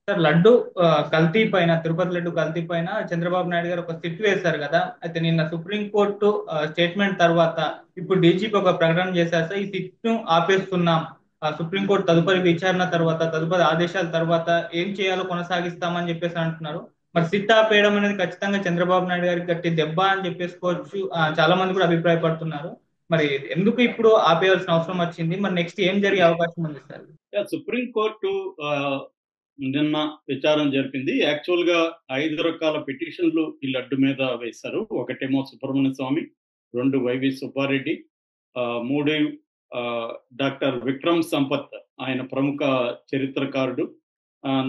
Sir laddu కల్తీ పైన తిరుపతి లడ్డు కల్తీ పైన చంద్రబాబు నాయుడు గారు ఒక సిట్ వేశారు కదా. అయితే నిన్న సుప్రీంకోర్టు స్టేట్మెంట్ తర్వాత ఇప్పుడు డీజీపీ ఒక ప్రకటన చేశారు సార్, ఈ సిట్ ను ఆపేస్తున్నాం. సుప్రీంకోర్టు తదుపరి విచారణ తర్వాత తదుపరి ఆదేశాల తర్వాత ఏం చేయాలో కొనసాగిస్తామని చెప్పేసి అంటున్నారు. మరి సిట్ ఆపేయడం అనేది ఖచ్చితంగా చంద్రబాబు నాయుడు గారికి గట్టి దెబ్బ అని చెప్పేసుకోవచ్చు. చాలా మంది కూడా అభిప్రాయపడుతున్నారు. మరి ఎందుకు ఇప్పుడు ఆపేయాల్సిన అవసరం వచ్చింది? మరి నెక్స్ట్ ఏం జరిగే అవకాశం ఉంది సార్? సుప్రీంకోర్టు నిన్న విచారణ జరిపింది. యాక్చువల్ గా 5 రకాల పిటిషన్లు ఈ లడ్డు మీద వేశారు. ఒకటేమో సుబ్రహ్మణ్య స్వామి, 2 వైవి సుబ్బారెడ్డి, 3 డాక్టర్ విక్రమ్ సంపత్, ఆయన ప్రముఖ చరిత్రకారుడు,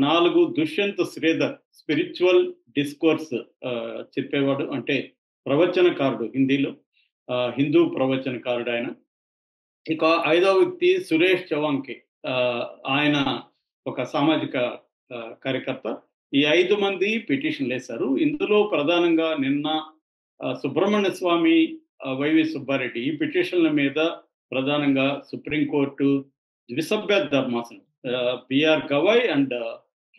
4 దుష్యంత్ శ్రీధర్, స్పిరిచువల్ డిస్కోర్స్ చెప్పేవాడు, అంటే ప్రవచనకారుడు, హిందూ ప్రవచనకారుడు ఆయన. ఇక 5వ వ్యక్తి సురేష్ చవాంకే, ఆయన ఒక సామాజిక కార్యకర్త. ఈ 5 మంది పిటిషన్లు వేశారు. ఇందులో ప్రధానంగా నిన్న సుబ్రహ్మణ్య స్వామి, వైవి సుబ్బారెడ్డి ఈ పిటిషన్ల మీద ప్రధానంగా సుప్రీంకోర్టు ద్విసభ్య ధర్మాసనం, B R Gavai and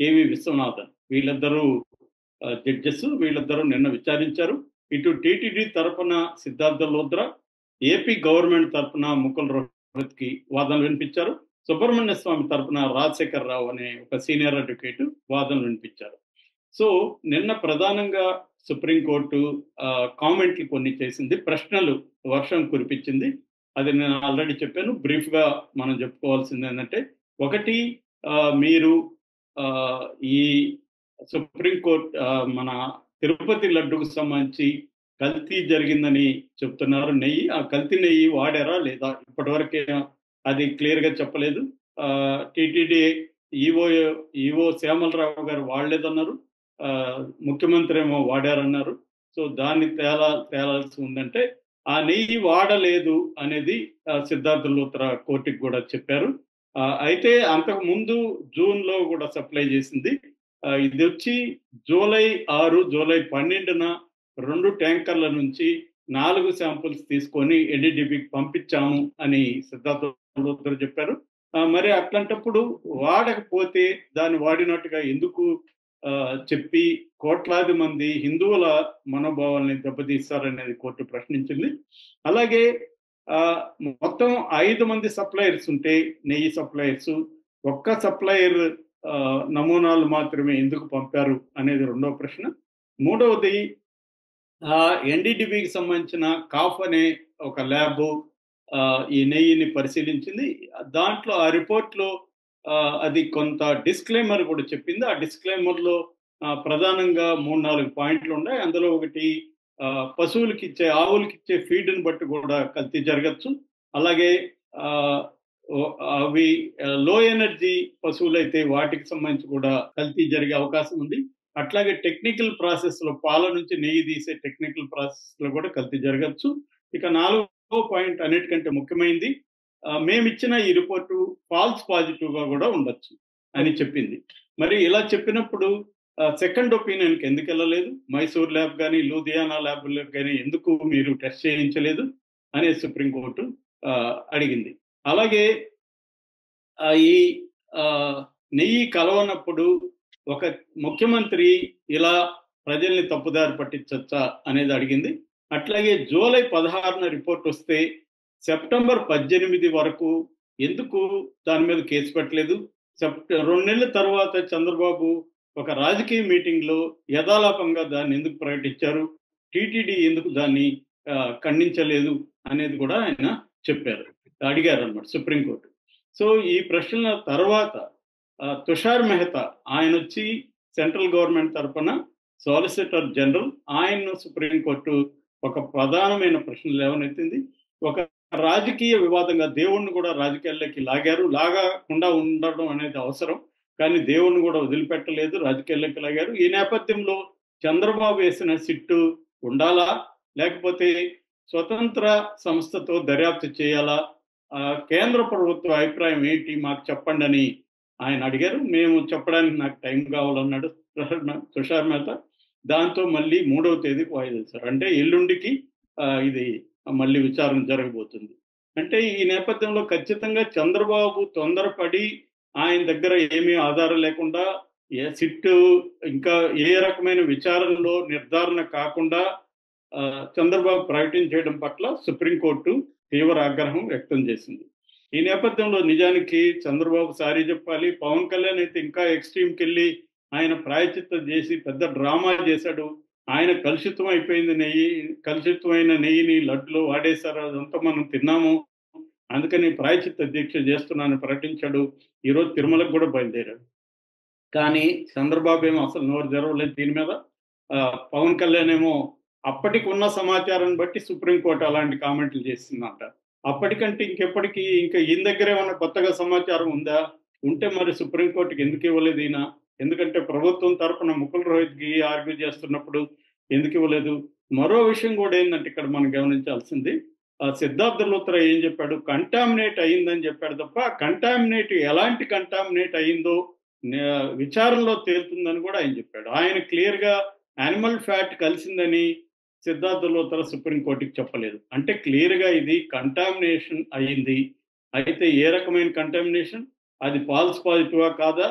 K V Viswanathan, వీళ్ళిద్దరూ జడ్జెస్, వీళ్ళిద్దరూ నిన్న విచారించారు. ఇటు టీటీడీ తరపున సిద్ధార్థ లోద్రా, ఏపీ గవర్నమెంట్ తరపున ముకుల్ రోహత్ కి వాదనలు వినిపించారు. సుబ్రహ్మణ్య స్వామి తరపున రాజశేఖర్ రావు అనే ఒక సీనియర్ అడ్వకేట్ వాదనలు వినిపించారు. సో నిన్న ప్రధానంగా సుప్రీంకోర్టు కామెంట్లు కొన్ని చేసింది, ప్రశ్నలు వర్షం కురిపించింది. అది నేను ఆల్రెడీ చెప్పాను. బ్రీఫ్ గా మనం చెప్పుకోవాల్సింది ఏంటంటే, ఒకటి, మీరు ఈ సుప్రీంకోర్టు మన తిరుపతి లడ్డుకు సంబంధించి కల్తీ జరిగిందని చెప్తున్నారు. నెయ్యి, ఆ కల్తీ నెయ్యి వాడారా లేదా ఇప్పటివరకే అది క్లియర్ గా చెప్పలేదు. టీటీడీ ఈవో ఈవో శ్యామలరావు గారు వాడలేదన్నారు, ముఖ్యమంత్రి ఏమో వాడారన్నారు. సో దాన్ని తేలాల్సి ఉందంటే ఆ నెయ్యి వాడలేదు అనేది సిద్ధార్థ లూత్రా కోర్టుకి కూడా చెప్పారు. అయితే అంతకు ముందు జూన్ లో కూడా సప్లై చేసింది. ఇది వచ్చి జూలై 6, జూలై 12న 2 ట్యాంకర్ల నుంచి 4 శాంపుల్స్ తీసుకొని ఎన్డీడీబీకి పంపించాము అని సిద్ధార్థ లూత్రా చెప్పారు. మరి అట్లాంటప్పుడు వాడకపోతే దాన్ని వాడినట్టుగా ఎందుకు చెప్పి కోట్లాది మంది హిందువుల మనోభావాల్ని దెబ్బతీస్తారనేది కోర్టు ప్రశ్నించింది. అలాగే మొత్తం 5 మంది సప్లయర్స్ ఉంటే, నెయ్యి సప్లయర్స్, ఒక్క సప్లయర్ నమూనాలు మాత్రమే ఎందుకు పంపారు అనేది రెండవ ప్రశ్న. మూడవది, ఎన్డీడీబీకి సంబంధించిన కాఫ్ అనే ఒక ల్యాబ్ ఈ నెయ్యిని పరిశీలించింది. దాంట్లో ఆ రిపోర్ట్లో అది కొంత డిస్క్లైమర్ కూడా చెప్పింది. ఆ డిస్క్లైమర్ లో ప్రధానంగా 3-4 పాయింట్లు ఉన్నాయి. అందులో ఒకటి, పశువులకి ఇచ్చే, ఆవులకి ఇచ్చే ఫీడ్ని బట్టి కూడా కల్తీ జరగచ్చు. అలాగే అవి లో ఎనర్జీ పశువులు అయితే వాటికి సంబంధించి కూడా కల్తీ జరిగే అవకాశం ఉంది. అట్లాగే టెక్నికల్ ప్రాసెస్ లో, పాల నుంచి నెయ్యి తీసే టెక్నికల్ ప్రాసెస్ లో కూడా కల్తీ జరగచ్చు. ఇక 4వ పాయింట్ అన్నిటికంటే ముఖ్యమైనది, మేమిచ్చిన ఈ రిపోర్టు ఫాల్స్ పాజిటివ్ గా కూడా ఉండొచ్చు అని చెప్పింది. మరి ఇలా చెప్పినప్పుడు సెకండ్ ఒపీనియన్కి ఎందుకు వెళ్ళలేదు? మైసూర్ ల్యాబ్ కానీ లూధియానా ల్యాబ్ కానీ ఎందుకు మీరు టెస్ట్ చేయించలేదు అని సుప్రీంకోర్టు అడిగింది. అలాగే ఈ నెయ్యి కలవనప్పుడు ఒక ముఖ్యమంత్రి ఇలా ప్రజల్ని తప్పుదారి పట్టించచ్చా అనేది అడిగింది. అట్లాగే జూలై 16న రిపోర్ట్ వస్తే సెప్టెంబర్ 18 వరకు ఎందుకు దాని మీద కేసు పెట్టలేదు? 2 నెలల తర్వాత చంద్రబాబు ఒక రాజకీయ మీటింగ్ లో యథాలాపంగా దాన్ని ఎందుకు ప్రకటించారు? టీటీడీ ఎందుకు దాన్ని ఖండించలేదు అనేది కూడా ఆయన అడిగారు అన్నమాట సుప్రీంకోర్టు. సో ఈ ప్రశ్నల తర్వాత తుషార్ మెహతా, ఆయన వచ్చి సెంట్రల్ గవర్నమెంట్ తరఫున సాలిసిటర్ జనరల్, ఆయన్ను సుప్రీంకోర్టు ఒక ప్రధానమైన ప్రశ్నలు లేవనెత్తింది. ఒక రాజకీయ వివాదంగా దేవుణ్ణి కూడా రాజకీయాల్లోకి లాగకుండా ఉండడం అనేది అవసరం, కానీ దేవుణ్ణి కూడా వదిలిపెట్టలేదు, రాజకీయాల్లోకి లాగారు. ఈ నేపథ్యంలో చంద్రబాబు వేసిన సిట్టు ఉండాలా, లేకపోతే స్వతంత్ర సంస్థతో దర్యాప్తు చేయాలా, కేంద్ర ప్రభుత్వ అభిప్రాయం ఏంటి మాకు చెప్పండి అని ఆయన అడిగారు. మేము చెప్పడానికి నాకు టైం కావాలన్నాడు తుషార్ మెహతా. దాంతో మళ్ళీ 3వ తేదీకి వాయిదా వేశారు. అంటే ఎల్లుండికి ఇది మళ్ళీ విచారణ జరగబోతుంది. అంటే ఈ నేపథ్యంలో ఖచ్చితంగా చంద్రబాబు తొందరపడి ఆయన దగ్గర ఏమీ ఆధారం లేకుండా సిట్ ఇంకా ఏ రకమైన విచారణలో నిర్ధారణ కాకుండా చంద్రబాబు ప్రకటించడం పట్ల సుప్రీంకోర్టు తీవ్ర ఆగ్రహం వ్యక్తం చేసింది. ఈ నేపథ్యంలో నిజానికి చంద్రబాబు సారీ చెప్పాలి. పవన్ కళ్యాణ్ అయితే ఇంకా ఎక్స్ట్రీమ్కి వెళ్ళి ఆయన ప్రాయచిత్తం చేసి పెద్ద డ్రామా చేశాడు. ఆయన కలుషితమైన నెయ్యిని లడ్డులో వాడేశారు, అదంతా మనం తిన్నాము, అందుకని ప్రాయచిత్త దీక్ష చేస్తున్నానని ప్రకటించాడు. ఈరోజు తిరుమలకు కూడా బయలుదేరాడు. కానీ చంద్రబాబు ఏమో అసలు నోరు జరవలేదు దీని మీద. పవన్ కళ్యాణ్ ఏమో అప్పటికి ఉన్న సమాచారాన్ని బట్టి సుప్రీంకోర్టు అలాంటి కామెంట్లు చేసిందంట. అప్పటికంటే ఇంకెప్పటికీ ఇంకా ఈయన దగ్గర ఏమన్నా కొత్తగా సమాచారం ఉందా? ఉంటే మరి సుప్రీంకోర్టుకి ఎందుకు ఇవ్వలేదు ఈయన? ఎందుకంటే ప్రభుత్వం తరఫున ముకుల్ రోహిత్కి ఆర్గ్యూ చేస్తున్నప్పుడు ఎందుకు ఇవ్వలేదు? మరో విషయం కూడా ఏంటంటే ఇక్కడ మనం గమనించాల్సింది, సిద్ధార్థ లూత్రా ఏం చెప్పాడు? కంటామినేట్ అయ్యిందని చెప్పాడు తప్ప ఎలాంటి కంటామినేట్ అయ్యిందో విచారణలో తేలుతుందని కూడా ఆయన చెప్పాడు. ఆయన క్లియర్గా యానిమల్ ఫ్యాట్ కలిసిందని సిద్ధార్థ లూత్రా సుప్రీంకోర్టుకి చెప్పలేదు. అంటే క్లియర్గా ఇది కంటామినేషన్ అయ్యింది. అయితే ఏ రకమైన కంటామినేషన్, అది ఫాల్స్ పాజిటివా కాదా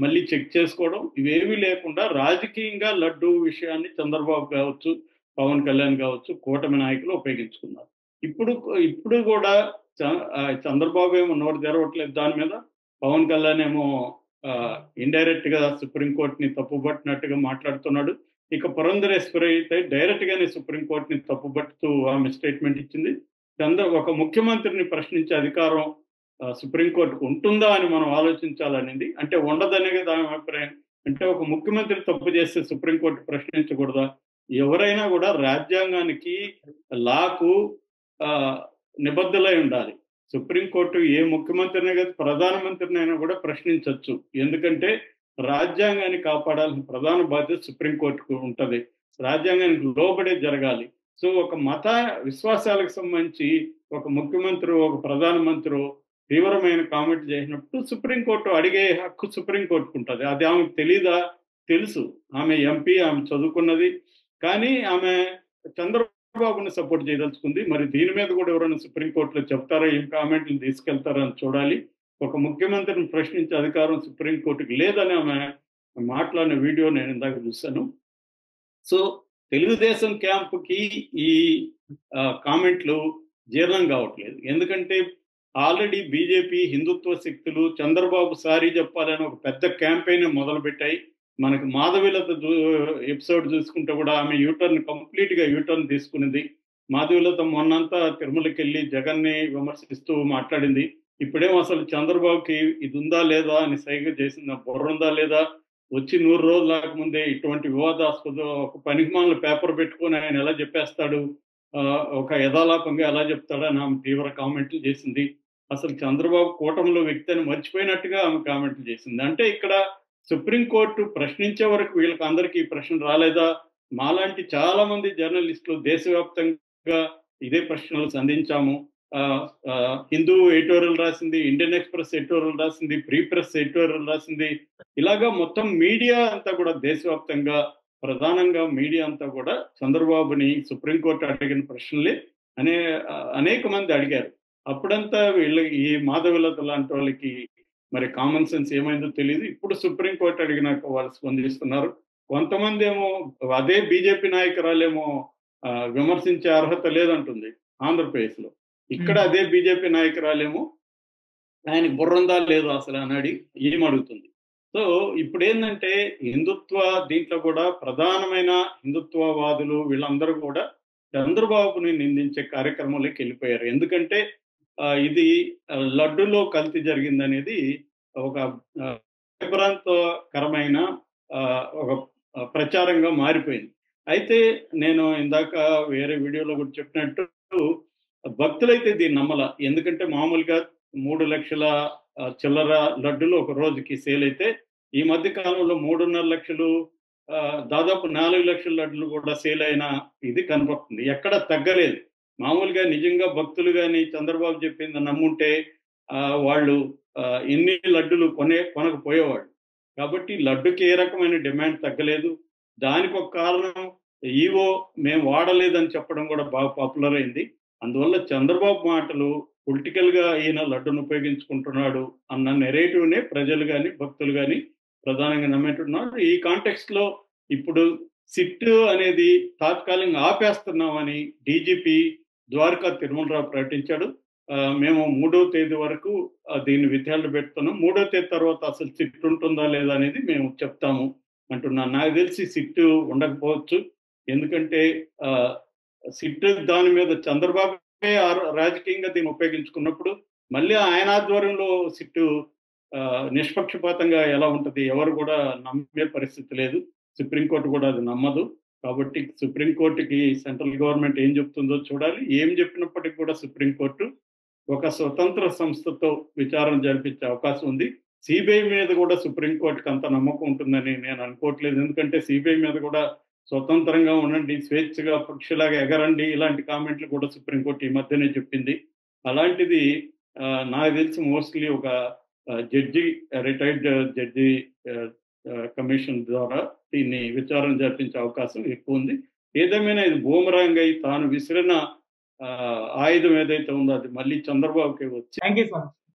మళ్ళీ చెక్ చేసుకోవడం, ఇవేమీ లేకుండా రాజకీయంగా లడ్డు విషయాన్ని చంద్రబాబు కావచ్చు, పవన్ కళ్యాణ్ కావచ్చు, కూటమి నాయకులు ఉపయోగించుకున్నారు. ఇప్పుడు కూడా చంద్రబాబు ఏమో నోరు తెరవట్లేదు దాని మీద. పవన్ కళ్యాణ్ ఏమో ఇండైరెక్ట్ గా సుప్రీంకోర్టుని తప్పుపట్టినట్టుగా మాట్లాడుతున్నాడు. ఇక పురంధరేశ్వరి అయితే డైరెక్ట్ గానే సుప్రీంకోర్టుని తప్పుపట్టుతూ ఆమె స్టేట్మెంట్ ఇచ్చింది. ఒక ముఖ్యమంత్రిని ప్రశ్నించే అధికారం సుప్రీంకోర్టుకు ఉంటుందా అని మనం ఆలోచించాలనేది. అంటే ఉండదనేది ఆమె అభిప్రాయం. అంటే ఒక ముఖ్యమంత్రి తప్పు చేస్తే సుప్రీంకోర్టు ప్రశ్నించకూడదా? ఎవరైనా కూడా రాజ్యాంగానికి లాకు నిబద్ధులై ఉండాలి. సుప్రీంకోర్టు ఏ ముఖ్యమంత్రిని కాదు, ప్రధానమంత్రినైనా కూడా ప్రశ్నించవచ్చు. ఎందుకంటే రాజ్యాంగాన్ని కాపాడాల్సిన ప్రధాన బాధ్యత సుప్రీంకోర్టుకు ఉంటుంది. రాజ్యాంగానికి లోబడే జరగాలి. సో ఒక మత విశ్వాసాలకు సంబంధించి ఒక ముఖ్యమంత్రి, ఒక ప్రధానమంత్రి తీవ్రమైన కామెంట్ చేసినప్పుడు సుప్రీంకోర్టు అడిగే హక్కు సుప్రీంకోర్టుకు ఉంటుంది. అది ఆమెకు తెలీదా? తెలుసు. ఆమె ఎంపీ, ఆమె చదువుకున్నది. కానీ ఆమె చంద్రబాబుని సపోర్ట్ చేయదలుచుకుంది. మరి దీని మీద కూడా ఎవరైనా సుప్రీంకోర్టులో చెప్తారా, ఏం కామెంట్లు తీసుకెళ్తారా అని చూడాలి. ఒక ముఖ్యమంత్రిని ప్రశ్నించే అధికారం సుప్రీంకోర్టుకి లేదని ఆమె మాట్లాడిన వీడియో నేను ఇందాక చూశాను. సో తెలుగుదేశం క్యాంపుకి ఈ కామెంట్లు జీర్ణం కావట్లేదు. ఎందుకంటే ఆల్రెడీ బీజేపీ, హిందుత్వ శక్తులు చంద్రబాబు సారీ చెప్పాలని ఒక పెద్ద క్యాంపెయిన్ మొదలుపెట్టాయి. మనకి మాధవీలత ఎపిసోడ్ చూసుకుంటే కూడా ఆమె కంప్లీట్గా యూటర్న్ తీసుకునింది. మాధవీలత మొన్నంతా తిరుమలకి వెళ్ళి జగన్ని విమర్శిస్తూ మాట్లాడింది. ఇప్పుడేమో అసలు చంద్రబాబుకి ఇది ఉందా లేదా అని సైగ చేసింది. బుర్ర ఉందా లేదా? వచ్చి 100 రోజుల ముందే ఇటువంటి వివాదాస్పద ఒక పనికిమాలిన పేపర్ పెట్టుకొని ఆయన ఎలా చెప్పేస్తాడు, ఒక యథాలాపంగా ఎలా చెప్తాడని ఆమె తీవ్ర కామెంట్లు చేసింది. అసలు చంద్రబాబు కూటమిలో వ్యక్తి అని మర్చిపోయినట్టుగా ఆమె కామెంట్లు చేసింది. అంటే ఇక్కడ సుప్రీంకోర్టు ప్రశ్నించే వరకు వీళ్ళకి అందరికీ ఈ ప్రశ్న రాలేదా? మాలాంటి చాలా మంది జర్నలిస్టులు దేశవ్యాప్తంగా ఇదే ప్రశ్నలు సంధించాము. హిందూ ఎడిటోరియల్ రాసింది, ఇండియన్ ఎక్స్ప్రెస్ ఎడిటోరియల్ రాసింది, ఫ్రీ ప్రెస్ ఎడిటోరియల్ రాసింది. ఇలాగా మొత్తం మీడియా అంతా కూడా దేశవ్యాప్తంగా, ప్రధానంగా మీడియా అంతా కూడా చంద్రబాబుని సుప్రీంకోర్టు అడిగిన ప్రశ్నలే అనేక మంది అడిగారు. అప్పుడంతా ఈ మాధవీలత లాంటి వాళ్ళకి మరి కామన్ సెన్స్ ఏమైందో తెలియదు. ఇప్పుడు సుప్రీంకోర్టు అడిగినాక వాళ్ళు స్పందిస్తున్నారు. కొంతమంది ఏమో అదే బీజేపీ నాయకురాలేమో విమర్శించే అర్హత లేదంటుంది ఆంధ్రప్రదేశ్లో. ఇక్కడ అదే బీజేపీ నాయకురాలేమో ఆయన బుర్రందా లేదు అసలు అని ఏమడుగుతుంది. సో ఇప్పుడు ఏంటంటే హిందుత్వ దీంట్లో కూడా ప్రధానమైన హిందుత్వవాదులు వీళ్ళందరూ కూడా చంద్రబాబుని నిందించే కార్యక్రమంలోకి వెళ్ళిపోయారు. ఎందుకంటే ఇది లడ్డులో కల్తీ జరిగిందనేది ఒక విభ్రాంతకరమైన ఒక ప్రచారంగా మారిపోయింది. అయితే నేను ఇందాక వేరే వీడియోలో కూడా చెప్పినట్టు భక్తులైతే దీన్ని నమ్మల. ఎందుకంటే మామూలుగా 3 లక్షల చిల్లర లడ్డులు ఒక రోజుకి సేల్ అయితే ఈ మధ్య కాలంలో 3.5 లక్షలు, దాదాపు 4 లక్షల లడ్డులు కూడా సేల్ అయిన ఇది కనపడుతుంది. ఎక్కడ తగ్గలేదు. మామూలుగా నిజంగా భక్తులు కానీ చంద్రబాబు చెప్పింది నమ్ముంటే వాళ్ళు ఎన్ని లడ్డులు కొనకపోయేవాళ్ళు. కాబట్టి లడ్డుకి ఏ రకమైన డిమాండ్ తగ్గలేదు. దానికి ఒక కారణం ఈవో మేము వాడలేదని చెప్పడం కూడా బాగా పాపులర్ అయింది. అందువల్ల చంద్రబాబు మాటలు పొలిటికల్ గా ఈయన లడ్డును ఉపయోగించుకుంటున్నాడు అన్న నెరేటివ్నే ప్రజలు కానీ భక్తులు కానీ ప్రధానంగా నమ్మేట్టున్నారు. ఈ కాంటెక్స్ట్ లో ఇప్పుడు సిట్ అనేది తాత్కాలికంగా ఆపేస్తున్నామని డీజీపీ ద్వారకా తిరుమలరావు ప్రకటించాడు. మేము 3వ తేదీ వరకు దీన్ని విత్హెల్డ్ పెడుతున్నాం. 3వ తేదీ తర్వాత అసలు సిట్ ఉంటుందా లేదా అనేది మేము చెప్తాము అంటున్నాను. నాకు తెలిసి సిట్ ఉండకపోవచ్చు. ఎందుకంటే సిట్ దాని మీద చంద్రబాబే రాజకీయంగా దీన్ని ఉపయోగించుకున్నప్పుడు మళ్ళీ ఆయన ఆధ్వర్యంలో సిట్టు నిష్పక్షపాతంగా ఎలా ఉంటుంది ఎవరు కూడా నమ్మే పరిస్థితి లేదు. సుప్రీంకోర్టు కూడా అది నమ్మదు. కాబట్టి సుప్రీంకోర్టుకి సెంట్రల్ గవర్నమెంట్ ఏం చెప్తుందో చూడాలి. ఏం చెప్పినప్పటికీ కూడా సుప్రీంకోర్టు ఒక స్వతంత్ర సంస్థతో విచారణ జరిపించే అవకాశం ఉంది. సిబిఐ మీద కూడా సుప్రీంకోర్టుకి అంత నమ్మకం ఉంటుందని నేను అనుకోవట్లేదు. ఎందుకంటే సిబిఐ మీద కూడా స్వతంత్రంగా ఉండండి, స్వేచ్ఛగా పక్షిలాగా ఎగరండి, ఇలాంటి కామెంట్లు కూడా సుప్రీంకోర్టు ఈ మధ్యనే చెప్పింది. అలాంటిది నాకు తెలిసి మోస్ట్లీ ఒక జడ్జి, రిటైర్డ్ జడ్జి కమిషన్ ద్వారా దీన్ని విచారణ జరిపించే అవకాశం ఎక్కువ ఉంది. ఏదేమైనా ఇది బూమరాంగ్ అయి తాను విసిరిన ఆయుధం ఏదైతే ఉందో అది మళ్ళీ చంద్రబాబుకి వచ్చి థ్యాంక్ యూ సో మచ్.